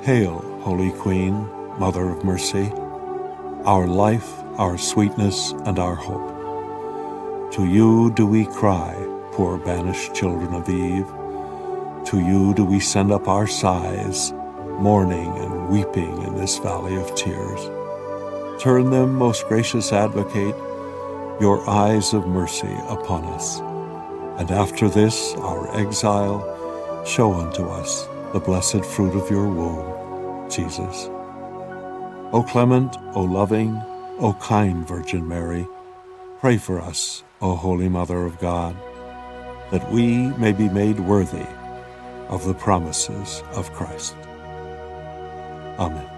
Hail, Holy Queen, Mother of Mercy, our life, our sweetness, and our hope. To you do we cry, poor banished children of Eve. To you do we send up our sighs, mourning and weeping in this valley of tears. Turn them, most gracious Advocate, your eyes of mercy upon us, and after this our exile, show unto us the blessed fruit of your womb, Jesus. O clement, O loving, O kind Virgin Mary, pray for us, O Holy Mother of God, that we may be made worthy of the promises of Christ. Amen.